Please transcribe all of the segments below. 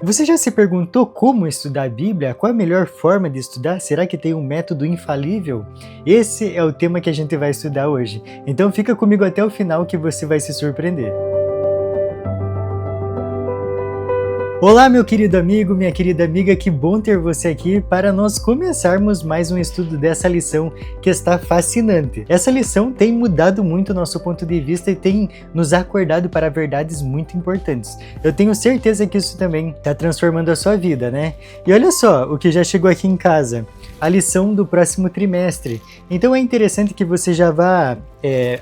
Você já se perguntou como estudar a Bíblia? Qual a melhor forma de estudar? Será que tem um método infalível? Esse é o tema que a gente vai estudar hoje. Então fica comigo até o final que você vai se surpreender. Olá, meu querido amigo, minha querida amiga, que bom ter você aqui para nós começarmos mais um estudo dessa lição que está fascinante. Essa lição tem mudado muito o nosso ponto de vista e tem nos acordado para verdades muito importantes. Eu tenho certeza que isso também está transformando a sua vida, né? E olha só o que já chegou aqui em casa, a lição do próximo trimestre. Então é interessante que você já vá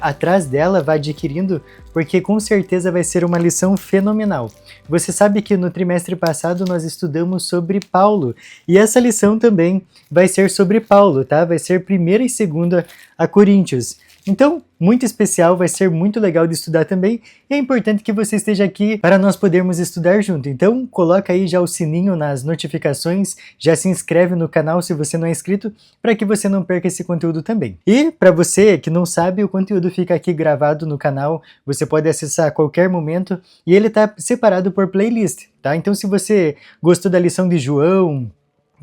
atrás dela, vá adquirindo, porque com certeza vai ser uma lição fenomenal. Você sabe que no trimestre passado nós estudamos sobre Paulo, e essa lição também vai ser sobre Paulo, tá? Vai ser 1ª e 2ª a Coríntios. Então, muito especial, vai ser muito legal de estudar também, e é importante que você esteja aqui para nós podermos estudar junto. Então, coloca aí já o sininho nas notificações, já se inscreve no canal se você não é inscrito, para que você não perca esse conteúdo também. E para você que não sabe, o conteúdo fica aqui gravado no canal, você pode acessar a qualquer momento, e ele está separado por playlist, tá? Então, se você gostou da lição de João,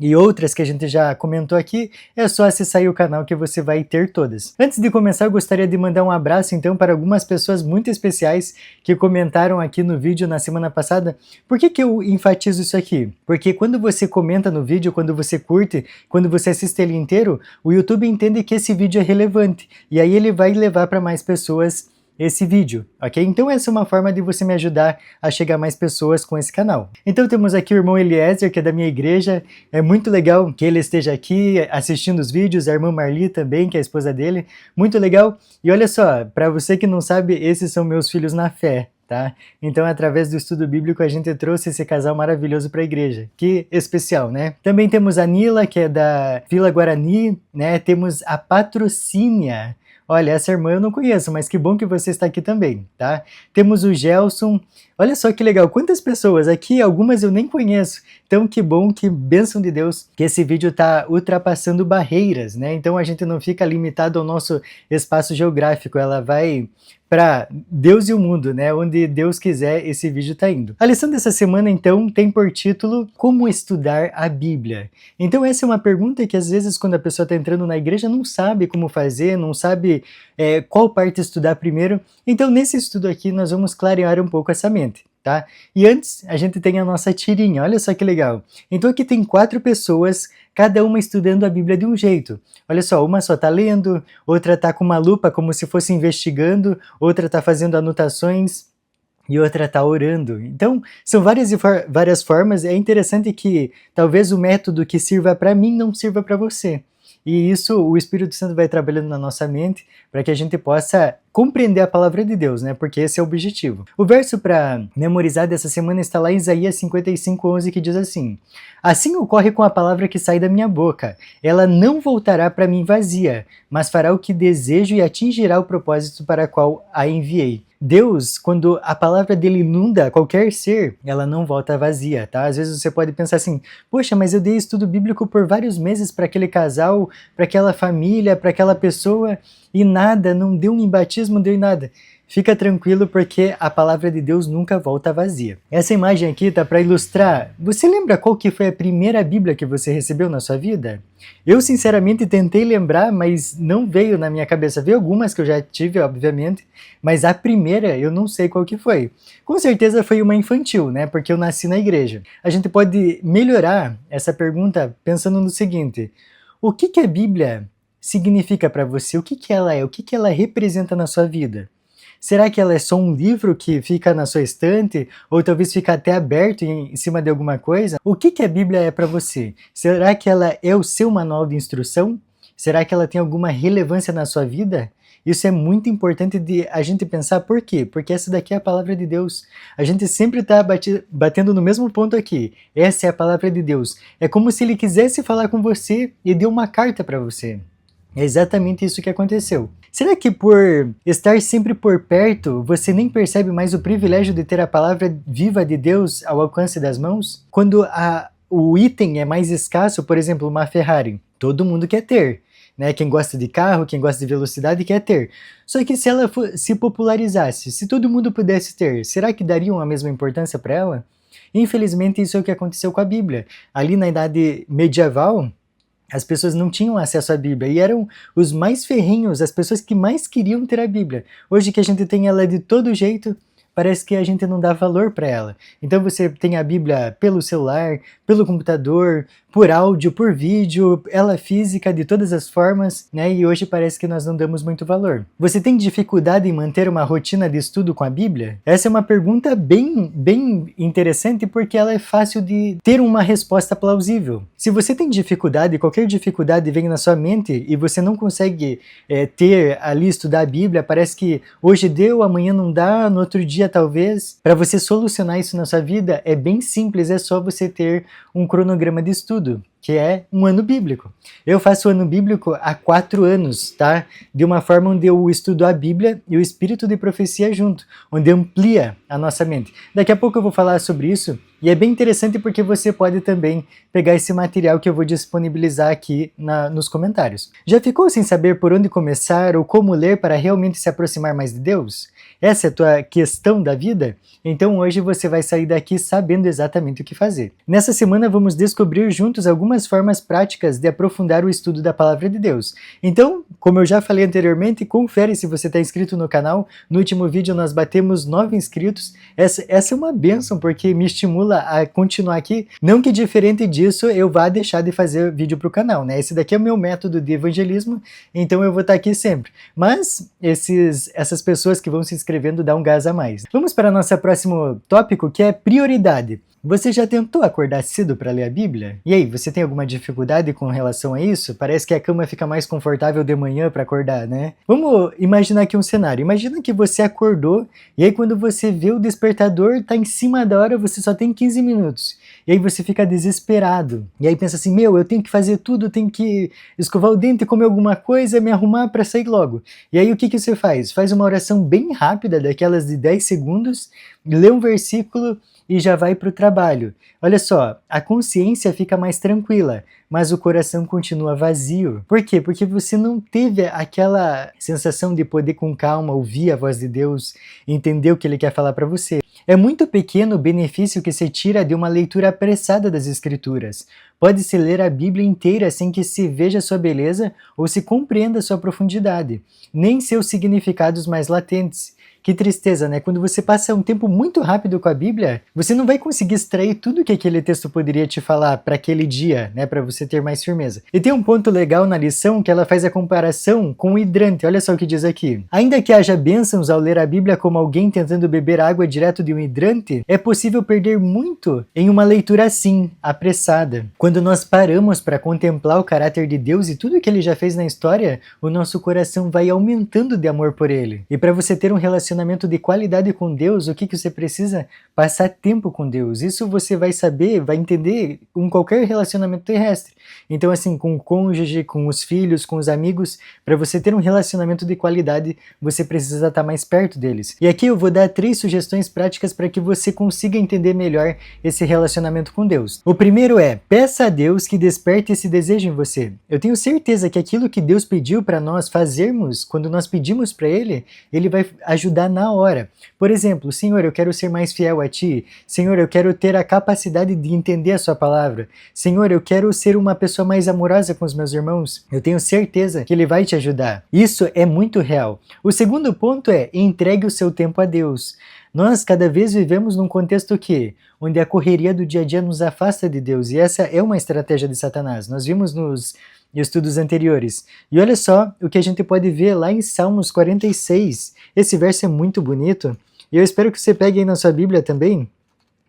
e outras que a gente já comentou aqui, é só acessar aí o canal que você vai ter todas. Antes de começar, eu gostaria de mandar um abraço então para algumas pessoas muito especiais que comentaram aqui no vídeo na semana passada. Por que eu enfatizo isso aqui? Porque quando você comenta no vídeo, quando você curte, quando você assiste ele inteiro, o YouTube entende que esse vídeo é relevante, e aí ele vai levar para mais pessoas esse vídeo, ok? Então essa é uma forma de você me ajudar a chegar a mais pessoas com esse canal. Então temos aqui o irmão Eliezer, que é da minha igreja, é muito legal que ele esteja aqui assistindo os vídeos, a irmã Marli também, que é a esposa dele, muito legal. E olha só, para você que não sabe, esses são meus filhos na fé, tá? Então através do estudo bíblico a gente trouxe esse casal maravilhoso para a igreja, que especial, né? Também temos a Nila, que é da Vila Guarani, né? Temos a Patrocínia. Olha, essa irmã eu não conheço, mas que bom que você está aqui também, tá? Temos o Gelson. Olha só que legal, quantas pessoas aqui, algumas eu nem conheço. Então que bom, que bênção de Deus, que esse vídeo está ultrapassando barreiras, né? Então a gente não fica limitado ao nosso espaço geográfico, ela vai para Deus e o mundo, né? Onde Deus quiser, esse vídeo está indo. A lição dessa semana, então, tem por título Como Estudar a Bíblia. Então essa é uma pergunta que às vezes quando a pessoa está entrando na igreja não sabe como fazer, não sabe qual parte estudar primeiro. Então nesse estudo aqui nós vamos clarear um pouco essa mente, tá? E antes a gente tem a nossa tirinha, olha só que legal. Então aqui tem 4 pessoas, cada uma estudando a Bíblia de um jeito. Olha só, uma só está lendo, outra está com uma lupa como se fosse investigando, outra está fazendo anotações e outra está orando. Então, são várias formas. É interessante que talvez o método que sirva para mim não sirva para você. E isso o Espírito Santo vai trabalhando na nossa mente para que a gente possa compreender a palavra de Deus, né? Porque esse é o objetivo. O verso para memorizar dessa semana está lá em Isaías 55:11, que diz assim: Assim ocorre com a palavra que sai da minha boca. Ela não voltará para mim vazia, mas fará o que desejo e atingirá o propósito para qual a enviei. Deus, quando a palavra dele inunda qualquer ser, ela não volta vazia, tá? Às vezes você pode pensar assim, poxa, mas eu dei estudo bíblico por vários meses para aquele casal, para aquela família, para aquela pessoa, e nada, não deu um batismo, não deu em nada. Fica tranquilo porque a palavra de Deus nunca volta vazia. Essa imagem aqui tá para ilustrar. Você lembra qual que foi a primeira Bíblia que você recebeu na sua vida? Eu sinceramente tentei lembrar, mas não veio na minha cabeça. Veio algumas que eu já tive, obviamente, mas a primeira eu não sei qual que foi. Com certeza foi uma infantil, né? Porque eu nasci na igreja. A gente pode melhorar essa pergunta pensando no seguinte: o que a Bíblia significa para você? O que ela é? O que ela representa na sua vida? Será que ela é só um livro que fica na sua estante? Ou talvez fica até aberto em cima de alguma coisa? O que a Bíblia é para você? Será que ela é o seu manual de instrução? Será que ela tem alguma relevância na sua vida? Isso é muito importante de a gente pensar. Por quê? Porque essa daqui é a palavra de Deus. A gente sempre está batendo no mesmo ponto aqui. Essa é a palavra de Deus. É como se ele quisesse falar com você e deu uma carta para você. É exatamente isso que aconteceu. Será que por estar sempre por perto, você nem percebe mais o privilégio de ter a palavra viva de Deus ao alcance das mãos? Quando o item é mais escasso, por exemplo, uma Ferrari, todo mundo quer ter, né? Quem gosta de carro, quem gosta de velocidade quer ter. Só que se ela se popularizasse, se todo mundo pudesse ter, será que dariam a mesma importância para ela? Infelizmente, isso é o que aconteceu com a Bíblia. Ali na Idade Medieval, as pessoas não tinham acesso à Bíblia e eram os mais ferrenhos, as pessoas que mais queriam ter a Bíblia. Hoje que a gente tem ela de todo jeito, parece que a gente não dá valor para ela. Então você tem a Bíblia pelo celular, pelo computador, por áudio, por vídeo, ela física, de todas as formas, né? E hoje parece que nós não damos muito valor. Você tem dificuldade em manter uma rotina de estudo com a Bíblia? Essa é uma pergunta bem interessante porque ela é fácil de ter uma resposta plausível. Se você tem dificuldade, qualquer dificuldade vem na sua mente e você não consegue ter ali estudar a Bíblia, parece que hoje deu, amanhã não dá, no outro dia talvez. Para você solucionar isso na sua vida é bem simples, é só você ter um cronograma de estudo, que é um ano bíblico. Eu faço o ano bíblico há 4 anos, tá? De uma forma onde eu estudo a Bíblia e o espírito de profecia junto, onde amplia a nossa mente. Daqui a pouco eu vou falar sobre isso, e é bem interessante porque você pode também pegar esse material que eu vou disponibilizar aqui nos comentários. Já ficou sem saber por onde começar ou como ler para realmente se aproximar mais de Deus? Essa é a tua questão da vida? Então hoje você vai sair daqui sabendo exatamente o que fazer. Nessa semana vamos descobrir juntos algumas formas práticas de aprofundar o estudo da Palavra de Deus. Então, como eu já falei anteriormente, confere se você está inscrito no canal. No último vídeo nós batemos 9 inscritos. Essa é uma bênção porque me estimula a continuar aqui. Não que diferente disso eu vá deixar de fazer vídeo para o canal, né? Esse daqui é o meu método de evangelismo, então eu vou estar aqui sempre. Mas essas pessoas que vão se inscrevendo dão um gás a mais. Vamos para o nosso próximo tópico, que é prioridade. Você já tentou acordar cedo para ler a Bíblia? E aí, você tem alguma dificuldade com relação a isso? Parece que a cama fica mais confortável de manhã para acordar, né? Vamos imaginar aqui um cenário. Imagina que você acordou e aí quando você vê o despertador, tá em cima da hora, você só tem 15 minutos. E aí você fica desesperado. E aí pensa assim, eu tenho que fazer tudo, tenho que escovar o dente, comer alguma coisa, me arrumar para sair logo. E aí o que você faz? Faz uma oração bem rápida, daquelas de 10 segundos, lê um versículo e já vai para o trabalho. Olha só, a consciência fica mais tranquila, mas o coração continua vazio. Por quê? Porque você não teve aquela sensação de poder com calma ouvir a voz de Deus, entender o que Ele quer falar para você. É muito pequeno o benefício que se tira de uma leitura apressada das Escrituras. Pode-se ler a Bíblia inteira sem que se veja sua beleza ou se compreenda sua profundidade, nem seus significados mais latentes. Que tristeza, né? Quando você passa um tempo muito rápido com a Bíblia, você não vai conseguir extrair tudo que aquele texto poderia te falar para aquele dia, né? Para você ter mais firmeza. E tem um ponto legal na lição que ela faz a comparação com o hidrante. Olha só o que diz aqui. Ainda que haja bênçãos ao ler a Bíblia como alguém tentando beber água direto de um hidrante, é possível perder muito em uma leitura assim, apressada. Quando nós paramos para contemplar o caráter de Deus e tudo que Ele já fez na história, o nosso coração vai aumentando de amor por Ele. E para você ter um relacionamento de qualidade com Deus, o que você precisa? Passar tempo com Deus. Isso você vai saber, vai entender com qualquer relacionamento terrestre. Então assim, com o cônjuge, com os filhos, com os amigos, para você ter um relacionamento de qualidade, você precisa estar mais perto deles. E aqui eu vou dar 3 sugestões práticas para que você consiga entender melhor esse relacionamento com Deus. O primeiro é, peça a Deus que desperte esse desejo em você. Eu tenho certeza que aquilo que Deus pediu para nós fazermos, quando nós pedimos para Ele, Ele vai ajudar na hora. Por exemplo, Senhor, eu quero ser mais fiel a Ti. Senhor, eu quero ter a capacidade de entender a Sua palavra. Senhor, eu quero ser uma pessoa mais amorosa com os meus irmãos. Eu tenho certeza que Ele vai te ajudar. Isso é muito real. O segundo ponto é, entregue o seu tempo a Deus. Nós cada vez vivemos num contexto onde a correria do dia a dia nos afasta de Deus, e essa é uma estratégia de Satanás. Nós vimos nos estudos anteriores. E olha só o que a gente pode ver lá em Salmos 46. Esse verso é muito bonito, e eu espero que você pegue aí na sua Bíblia também,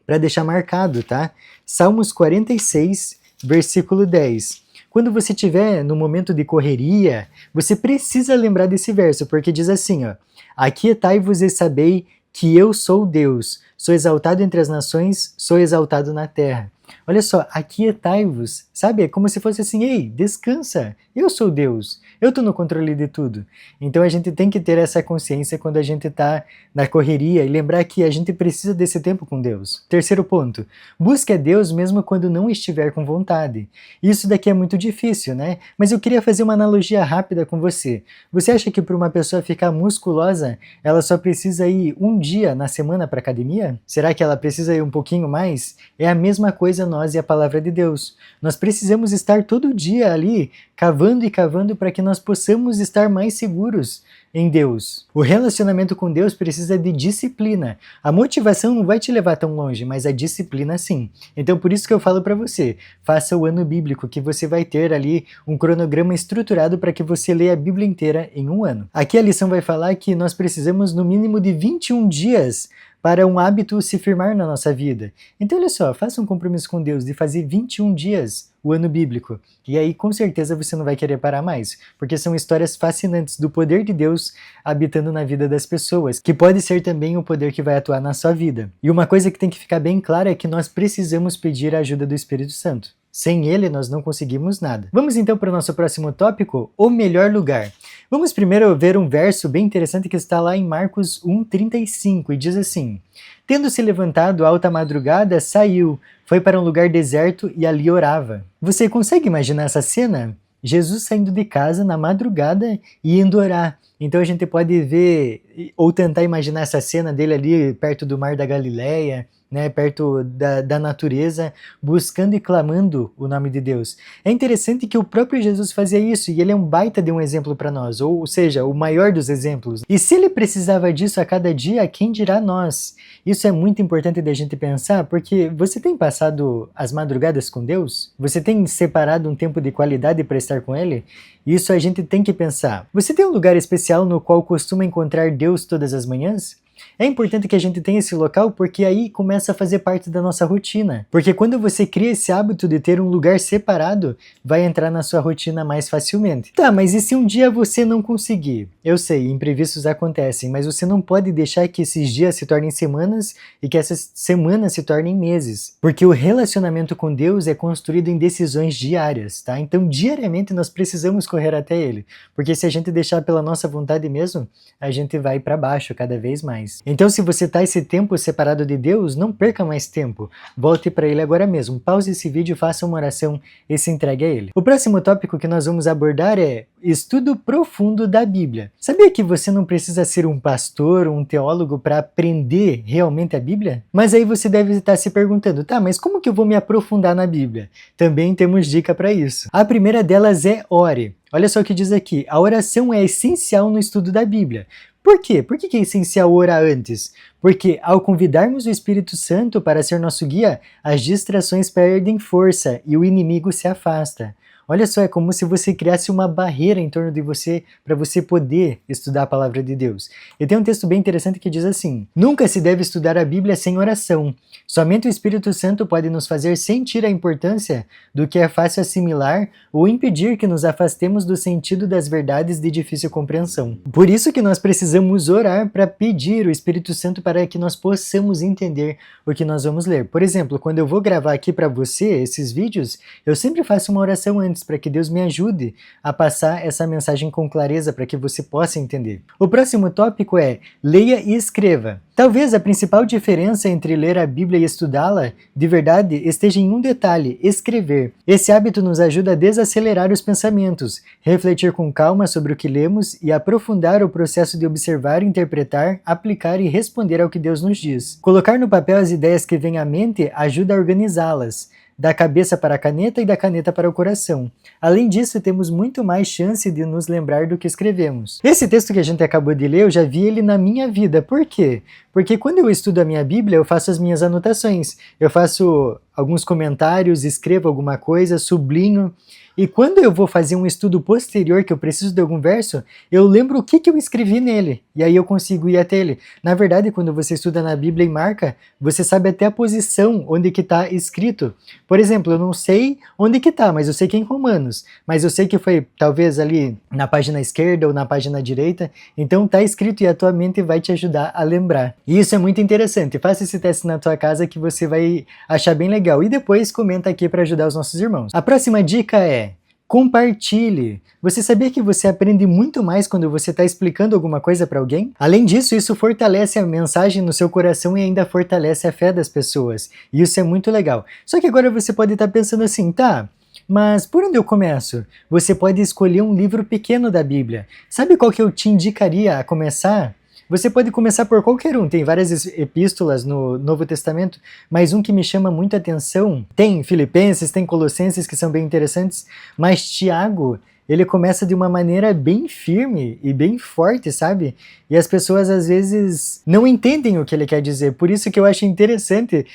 para deixar marcado, tá? Salmos 46, versículo 10. Quando você estiver no momento de correria, você precisa lembrar desse verso, porque diz assim, ó, aquietai-vos e sabei que eu sou Deus, sou exaltado entre as nações, sou exaltado na terra. Olha só, aquietai-vos, sabe? É como se fosse assim, ei, descansa, eu sou Deus, eu estou no controle de tudo. Então a gente tem que ter essa consciência quando a gente está na correria e lembrar que a gente precisa desse tempo com Deus. Terceiro ponto, busque a Deus mesmo quando não estiver com vontade. Isso daqui é muito difícil, né? Mas eu queria fazer uma analogia rápida com você. Você acha que para uma pessoa ficar musculosa, ela só precisa ir um dia na semana para academia? Será que ela precisa ir um pouquinho mais? É a mesma coisa nós e a palavra de Deus. Nós precisamos estar todo dia ali, cavando e cavando para que nós possamos estar mais seguros em Deus. O relacionamento com Deus precisa de disciplina. A motivação não vai te levar tão longe, mas a disciplina sim. Então por isso que eu falo para você, faça o ano bíblico, que você vai ter ali um cronograma estruturado para que você leia a Bíblia inteira em um ano. Aqui a lição vai falar que nós precisamos no mínimo de 21 dias para um hábito se firmar na nossa vida. Então olha só, faça um compromisso com Deus de fazer 21 dias o ano bíblico. E aí com certeza você não vai querer parar mais, porque são histórias fascinantes do poder de Deus habitando na vida das pessoas, que pode ser também o poder que vai atuar na sua vida. E uma coisa que tem que ficar bem clara é que nós precisamos pedir a ajuda do Espírito Santo. Sem ele, nós não conseguimos nada. Vamos então para o nosso próximo tópico, o melhor lugar. Vamos primeiro ver um verso bem interessante que está lá em Marcos 1,35 e diz assim: Tendo se levantado alta madrugada, saiu, foi para um lugar deserto e ali orava. Você consegue imaginar essa cena? Jesus saindo de casa na madrugada e indo orar. Então a gente pode ver ou tentar imaginar essa cena dele ali perto do Mar da Galileia, né, perto da natureza, buscando e clamando o nome de Deus. É interessante que o próprio Jesus fazia isso, e ele é um baita de um exemplo para nós, ou seja, o maior dos exemplos. E se ele precisava disso a cada dia, quem dirá nós? Isso é muito importante da gente pensar, porque você tem passado as madrugadas com Deus? Você tem separado um tempo de qualidade para estar com Ele? Isso a gente tem que pensar. Você tem um lugar especial no qual costuma encontrar Deus todas as manhãs? É importante que a gente tenha esse local porque aí começa a fazer parte da nossa rotina. Porque quando você cria esse hábito de ter um lugar separado, vai entrar na sua rotina mais facilmente. Tá, mas e se um dia você não conseguir? Eu sei, imprevistos acontecem, mas você não pode deixar que esses dias se tornem semanas e que essas semanas se tornem meses. Porque o relacionamento com Deus é construído em decisões diárias, tá? Então diariamente nós precisamos correr até Ele. Porque se a gente deixar pela nossa vontade mesmo, a gente vai para baixo cada vez mais. Então, se você está esse tempo separado de Deus, não perca mais tempo. Volte para Ele agora mesmo. Pause esse vídeo, faça uma oração e se entregue a Ele. O próximo tópico que nós vamos abordar é estudo profundo da Bíblia. Sabia que você não precisa ser um pastor ou um teólogo para aprender realmente a Bíblia? Mas aí você deve estar se perguntando, tá, mas como que eu vou me aprofundar na Bíblia? Também temos dica para isso. A primeira delas é ore. Olha só o que diz aqui, a oração é essencial no estudo da Bíblia. Por quê? Por que é essencial orar antes? Porque ao convidarmos o Espírito Santo para ser nosso guia, as distrações perdem força e o inimigo se afasta. Olha só, é como se você criasse uma barreira em torno de você para você poder estudar a palavra de Deus. E tem um texto bem interessante que diz assim: Nunca se deve estudar a Bíblia sem oração. Somente o Espírito Santo pode nos fazer sentir a importância do que é fácil assimilar ou impedir que nos afastemos do sentido das verdades de difícil compreensão. Por isso que nós precisamos orar para pedir o Espírito Santo para que nós possamos entender o que nós vamos ler. Por exemplo, quando eu vou gravar aqui para você esses vídeos, eu sempre faço uma oração antes, para que Deus me ajude a passar essa mensagem com clareza para que você possa entender. O próximo tópico é leia e escreva. Talvez a principal diferença entre ler a Bíblia e estudá-la, de verdade, esteja em um detalhe: escrever. Esse hábito nos ajuda a desacelerar os pensamentos, refletir com calma sobre o que lemos e aprofundar o processo de observar, interpretar, aplicar e responder ao que Deus nos diz. Colocar no papel as ideias que vêm à mente ajuda a organizá-las, da cabeça para a caneta e da caneta para o coração. Além disso, temos muito mais chance de nos lembrar do que escrevemos. Esse texto que a gente acabou de ler, eu já vi ele na minha vida. Por quê? Porque quando eu estudo a minha Bíblia, eu faço as minhas anotações. Eu faço alguns comentários, escrevo alguma coisa, sublinho. E quando eu vou fazer um estudo posterior, que eu preciso de algum verso, eu lembro o que eu escrevi nele, e aí eu consigo ir até ele. Na verdade, quando você estuda na Bíblia e marca, você sabe até a posição onde que está escrito. Por exemplo, eu não sei onde que está, mas eu sei que é em Romanos. Mas eu sei que foi, talvez, ali na página esquerda ou na página direita. Então está escrito e a tua mente vai te ajudar a lembrar. E isso é muito interessante. Faça esse teste na tua casa que você vai achar bem legal. legal. E depois comenta aqui para ajudar os nossos irmãos. A próxima dica é: compartilhe. Você sabia que você aprende muito mais quando você está explicando alguma coisa para alguém? Além disso, isso fortalece a mensagem no seu coração e ainda fortalece a fé das pessoas. E isso é muito legal. Só que agora você pode estar pensando assim, tá, mas por onde eu começo? Você pode escolher um livro pequeno da Bíblia. Sabe qual que eu te indicaria a começar? Você pode começar por qualquer um, tem várias epístolas no Novo Testamento, mas um que me chama muita atenção, tem Filipenses, tem Colossenses que são bem interessantes, mas Tiago, ele começa de uma maneira bem firme e bem forte, sabe? E as pessoas às vezes não entendem o que ele quer dizer, por isso que eu acho interessante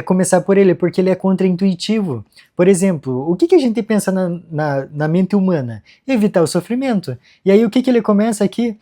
começar por ele, porque ele é contraintuitivo. Por exemplo, o que a gente pensa na mente humana? Evitar o sofrimento. E aí o que ele começa aqui?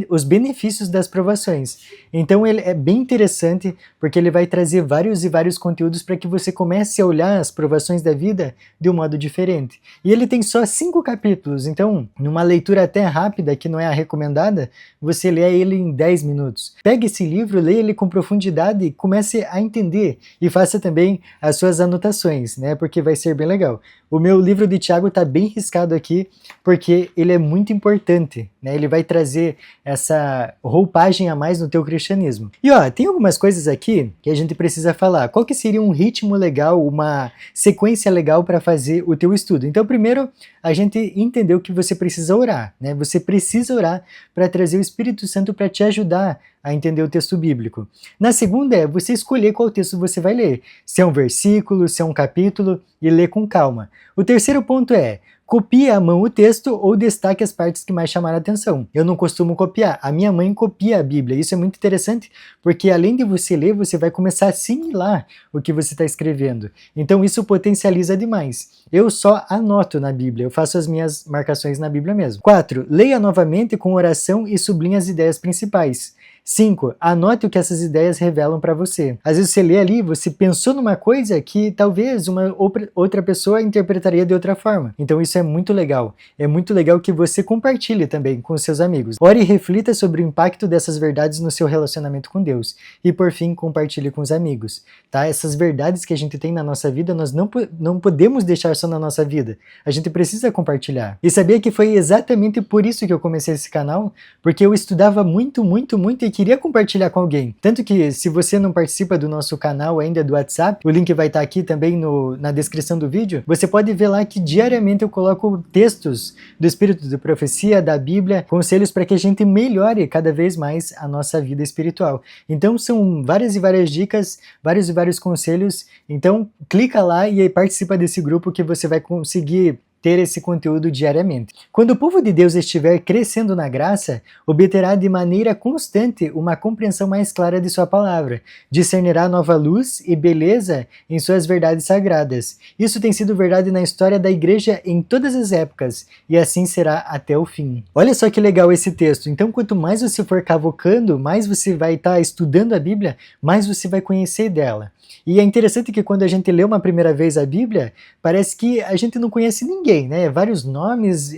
Os benefícios das provações. Então ele é bem interessante porque ele vai trazer vários e vários conteúdos para que você comece a olhar as provações da vida de um modo diferente. E ele tem só 5 capítulos, então numa leitura até rápida, que não é a recomendada, você lê ele em 10 minutos. Pegue esse livro, leia ele com profundidade e comece a entender e faça também as suas anotações, né? Porque vai ser bem legal. O meu livro de Tiago está bem riscado aqui porque ele é muito importante, né? Ele vai trazer essa roupagem a mais no teu cristianismo. E ó, tem algumas coisas aqui que a gente precisa falar. Qual que seria um ritmo legal, uma sequência legal para fazer o teu estudo? Então, primeiro, a gente entendeu que você precisa orar, né? Você precisa orar para trazer o Espírito Santo para te ajudar a entender o texto bíblico. Na segunda é você escolher qual texto você vai ler. Se é um versículo, se é um capítulo, e ler com calma. O terceiro ponto é: copie à mão o texto ou destaque as partes que mais chamaram a atenção. Eu não costumo copiar, a minha mãe copia a Bíblia. Isso é muito interessante, porque além de você ler, você vai começar a assimilar o que você está escrevendo. Então isso potencializa demais. Eu só anoto na Bíblia, eu faço as minhas marcações na Bíblia mesmo. 4. Leia novamente com oração e sublinhe as ideias principais. 5. Anote o que essas ideias revelam para você. Às vezes você lê ali, você pensou numa coisa que talvez uma outra pessoa interpretaria de outra forma. Então isso é muito legal. É muito legal que você compartilhe também com seus amigos. Ore e reflita sobre o impacto dessas verdades no seu relacionamento com Deus. E por fim, compartilhe com os amigos. Tá? Essas verdades que a gente tem na nossa vida, nós não podemos deixar só na nossa vida. A gente precisa compartilhar. E sabia que foi exatamente por isso que eu comecei esse canal? Porque eu estudava muito e queria compartilhar com alguém. Tanto que, se você não participa do nosso canal ainda do WhatsApp, o link vai estar aqui também na descrição do vídeo, você pode ver lá que diariamente eu coloco textos do Espírito de Profecia, da Bíblia, conselhos para que a gente melhore cada vez mais a nossa vida espiritual. Então são várias e várias dicas, vários e vários conselhos, então clica lá e participa desse grupo que você vai conseguir ter esse conteúdo diariamente. Quando o povo de Deus estiver crescendo na graça, obterá de maneira constante uma compreensão mais clara de sua palavra, discernirá nova luz e beleza em suas verdades sagradas. Isso tem sido verdade na história da igreja em todas as épocas, e assim será até o fim. Olha só que legal esse texto. Então, quanto mais você for cavocando, mais você vai estar estudando a Bíblia, mais você vai conhecer dela. E é interessante que quando a gente lê uma primeira vez a Bíblia, parece que a gente não conhece ninguém, né? Vários nomes,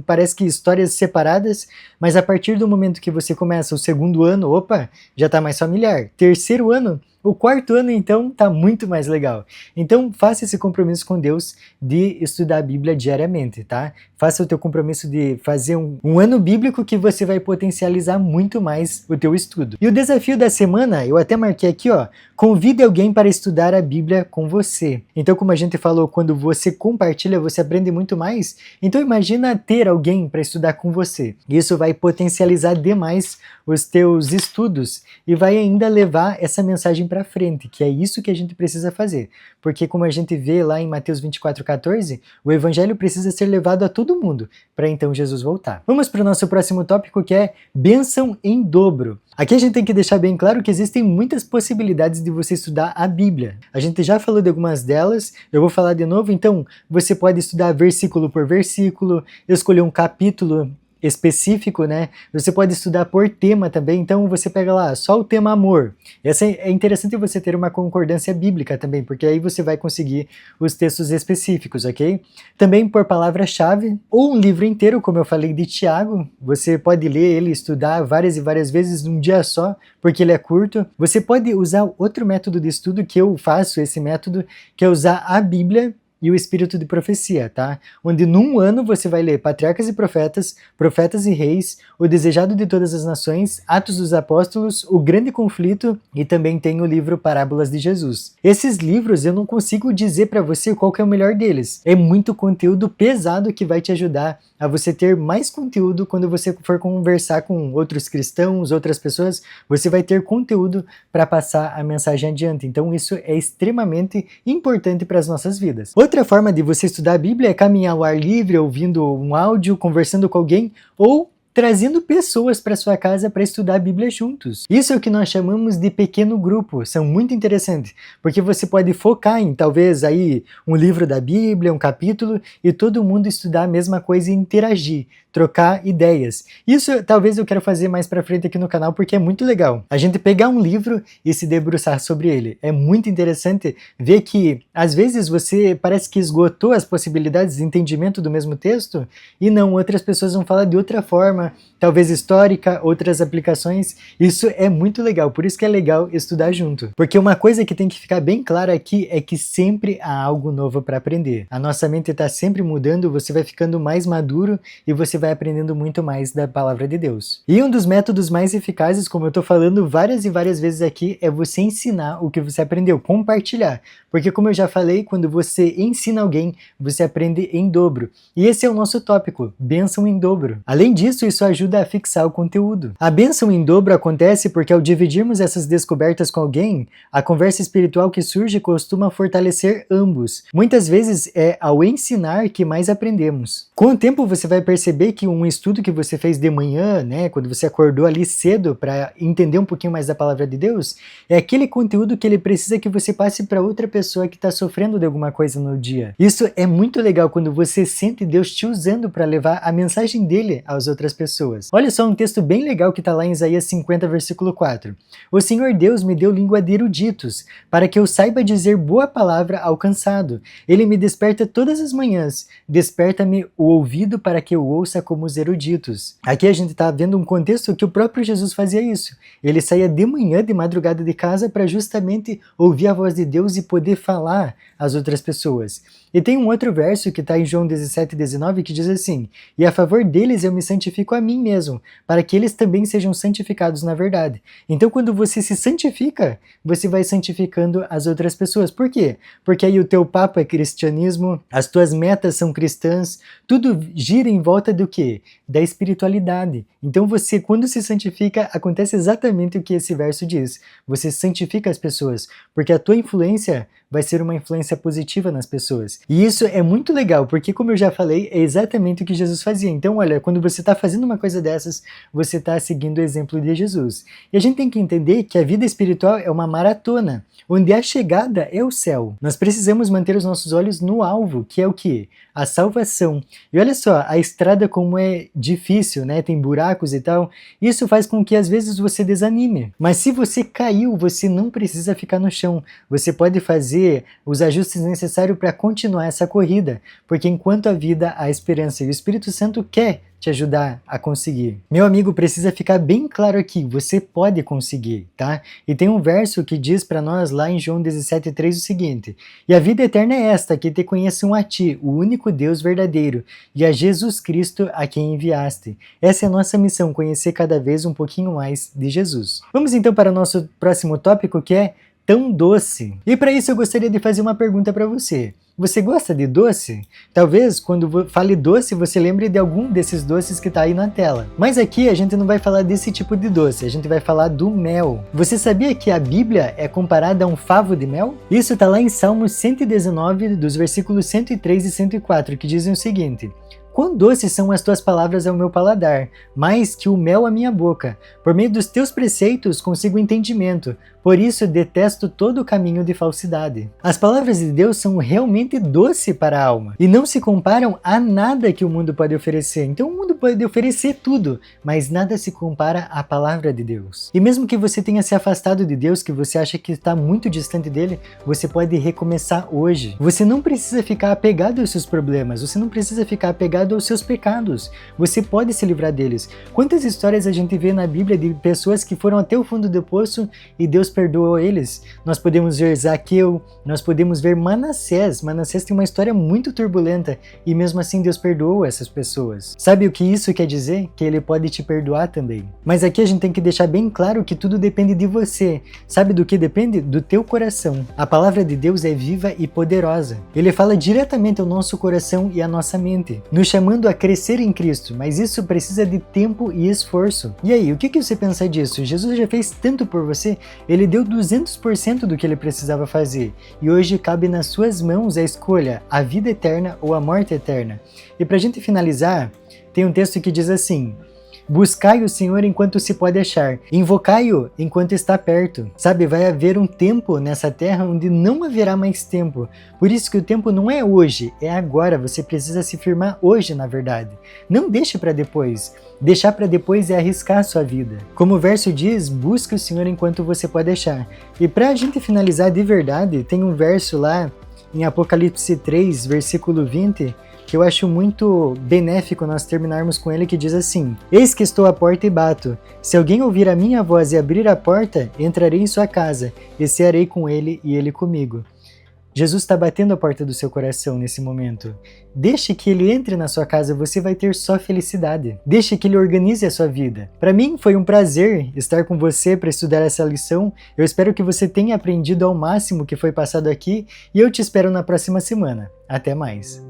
parece que histórias separadas, mas a partir do momento que você começa o segundo ano, opa, já está mais familiar. Terceiro ano, o quarto ano, então, tá muito mais legal. Então, faça esse compromisso com Deus de estudar a Bíblia diariamente, tá? Faça o teu compromisso de fazer um ano bíblico que você vai potencializar muito mais o teu estudo. E o desafio da semana, eu até marquei aqui, ó, convide alguém para estudar a Bíblia com você. Então, como a gente falou, quando você compartilha, você aprende muito mais. Então, imagina ter alguém para estudar com você. Isso vai potencializar demais os teus estudos e vai ainda levar essa mensagem para frente, que é isso que a gente precisa fazer. Porque como a gente vê lá em Mateus 24:14, o evangelho precisa ser levado a todo mundo, para então Jesus voltar. Vamos para o nosso próximo tópico, que é bênção em dobro. Aqui a gente tem que deixar bem claro que existem muitas possibilidades de você estudar a Bíblia. A gente já falou de algumas delas, eu vou falar de novo. Então, você pode estudar versículo por versículo, escolher um capítulo específico, né? Você pode estudar por tema também, então você pega lá só o tema amor. É interessante você ter uma concordância bíblica também, porque aí você vai conseguir os textos específicos, ok? Também por palavra-chave, ou um livro inteiro, como eu falei de Tiago, você pode ler ele, estudar várias e várias vezes num dia só, porque ele é curto. Você pode usar outro método de estudo que eu faço, esse método, que é usar a Bíblia e o Espírito de Profecia, tá? Onde num ano você vai ler Patriarcas e Profetas, Profetas e Reis, O Desejado de Todas as Nações, Atos dos Apóstolos, O Grande Conflito e também tem o livro Parábolas de Jesus. Esses livros eu não consigo dizer para você qual que é o melhor deles. É muito conteúdo pesado que vai te ajudar a você ter mais conteúdo quando você for conversar com outros cristãos, outras pessoas, você vai ter conteúdo para passar a mensagem adiante. Então isso é extremamente importante para as nossas vidas. Outra forma de você estudar a Bíblia é caminhar ao ar livre, ouvindo um áudio, conversando com alguém ou trazendo pessoas para sua casa para estudar a Bíblia juntos. Isso é o que nós chamamos de pequeno grupo. São muito interessantes, porque você pode focar em talvez aí um livro da Bíblia, um capítulo, e todo mundo estudar a mesma coisa e interagir, trocar ideias. Isso talvez eu quero fazer mais para frente aqui no canal, porque é muito legal. A gente pegar um livro e se debruçar sobre ele. É muito interessante ver que às vezes você parece que esgotou as possibilidades de entendimento do mesmo texto, e não, outras pessoas vão falar de outra forma, talvez histórica, outras aplicações. Isso é muito legal, por isso que é legal estudar junto. Porque uma coisa que tem que ficar bem clara aqui é que sempre há algo novo para aprender. A nossa mente está sempre mudando, você vai ficando mais maduro e você vai aprendendo muito mais da palavra de Deus. E um dos métodos mais eficazes, como eu estou falando várias e várias vezes aqui, é você ensinar o que você aprendeu, compartilhar. Porque como eu já falei, quando você ensina alguém, você aprende em dobro. E esse é o nosso tópico, bênção em dobro. Além disso, isso ajuda a fixar o conteúdo. A bênção em dobro acontece porque ao dividirmos essas descobertas com alguém, a conversa espiritual que surge costuma fortalecer ambos. Muitas vezes é ao ensinar que mais aprendemos. Com o tempo você vai perceber que um estudo que você fez de manhã, né, quando você acordou ali cedo para entender um pouquinho mais da palavra de Deus, é aquele conteúdo que ele precisa que você passe para outra pessoa que está sofrendo de alguma coisa no dia. Isso é muito legal quando você sente Deus te usando para levar a mensagem dele às outras pessoas. Olha só um texto bem legal que está lá em Isaías 50, versículo 4. O Senhor Deus me deu língua de eruditos, para que eu saiba dizer boa palavra ao cansado. Ele me desperta todas as manhãs, desperta-me o ouvido para que eu ouça como os eruditos. Aqui a gente está vendo um contexto que o próprio Jesus fazia isso. Ele saía de manhã, de madrugada de casa, para justamente ouvir a voz de Deus e poder falar às outras pessoas. E tem um outro verso que está em João 17, 19, que diz assim: e a favor deles eu me santifico a mim mesmo, para que eles também sejam santificados na verdade. Então quando você se santifica, você vai santificando as outras pessoas. Por quê? Porque aí o teu papo é cristianismo, as tuas metas são cristãs, tudo gira em volta do quê? Da espiritualidade. Então você, quando se santifica, acontece exatamente o que esse verso diz. Você santifica as pessoas, porque a tua influência vai ser uma influência positiva nas pessoas. E isso é muito legal, porque como eu já falei, é exatamente o que Jesus fazia. Então, olha, quando você está fazendo uma coisa dessas, você está seguindo o exemplo de Jesus. E a gente tem que entender que a vida espiritual é uma maratona, onde a chegada é o céu. Nós precisamos manter os nossos olhos no alvo, que é o quê? A salvação. E olha só, a estrada como é difícil, né? Tem buracos e tal. Isso faz com que às vezes você desanime. Mas se você caiu, você não precisa ficar no chão. Você pode fazer os ajustes necessários para continuar essa corrida, porque enquanto há vida, há esperança, e o Espírito Santo quer te ajudar a conseguir. Meu amigo, precisa ficar bem claro aqui, você pode conseguir, tá? E tem um verso que diz para nós lá em João 17,3 o seguinte: e a vida eterna é esta, que te conheçam a ti, o único Deus verdadeiro, e a Jesus Cristo a quem enviaste. Essa é a nossa missão, conhecer cada vez um pouquinho mais de Jesus. Vamos então para o nosso próximo tópico, que é tão doce. E para isso eu gostaria de fazer uma pergunta para você. Você gosta de doce? Talvez quando fale doce você lembre de algum desses doces que está aí na tela. Mas aqui a gente não vai falar desse tipo de doce, a gente vai falar do mel. Você sabia que a Bíblia é comparada a um favo de mel? Isso está lá em Salmos 119, dos versículos 103 e 104, que dizem o seguinte: quão doces são as tuas palavras ao meu paladar, mais que o mel à minha boca. Por meio dos teus preceitos consigo entendimento, Por isso detesto todo o caminho de falsidade. As palavras de Deus são realmente doce para a alma e não se comparam a nada que o mundo pode oferecer. Então o mundo pode oferecer tudo, mas nada se compara à palavra de Deus. E mesmo que você tenha se afastado de Deus, que você acha que está muito distante dele, você pode recomeçar hoje. Você não precisa ficar apegado aos seus problemas, você não precisa ficar apegado aos seus pecados. Você pode se livrar deles. Quantas histórias a gente vê na Bíblia de pessoas que foram até o fundo do poço e Deus perdoou eles? Nós podemos ver Zaqueu, nós podemos ver Manassés. Manassés tem uma história muito turbulenta e mesmo assim Deus perdoou essas pessoas. Sabe o que isso quer dizer? Que ele pode te perdoar também. Mas aqui a gente tem que deixar bem claro que tudo depende de você. Sabe do que depende? Do teu coração. A palavra de Deus é viva e poderosa. Ele fala diretamente ao nosso coração e à nossa mente, nos chamando a crescer em Cristo, mas isso precisa de tempo e esforço. E aí, o que você pensa disso? Jesus já fez tanto por você, ele deu 200% do que ele precisava fazer, e hoje cabe nas suas mãos a escolha, a vida eterna ou a morte eterna. E pra gente finalizar, tem um texto que diz assim: buscai o Senhor enquanto se pode achar, invocai-o enquanto está perto. Sabe, vai haver um tempo nessa terra onde não haverá mais tempo. Por isso que o tempo não é hoje, é agora. Você precisa se firmar hoje, na verdade. Não deixe para depois. Deixar para depois é arriscar a sua vida. Como o verso diz, busque o Senhor enquanto você pode achar. E para a gente finalizar de verdade, tem um verso lá em Apocalipse 3, versículo 20, que eu acho muito benéfico nós terminarmos com ele, que diz assim: eis que estou à porta e bato. Se alguém ouvir a minha voz e abrir a porta, entrarei em sua casa, e cearei com ele e ele comigo. Jesus está batendo a porta do seu coração nesse momento. Deixe que ele entre na sua casa, você vai ter só felicidade. Deixe que ele organize a sua vida. Para mim foi um prazer estar com você para estudar essa lição. Eu espero que você tenha aprendido ao máximo que foi passado aqui e eu te espero na próxima semana. Até mais!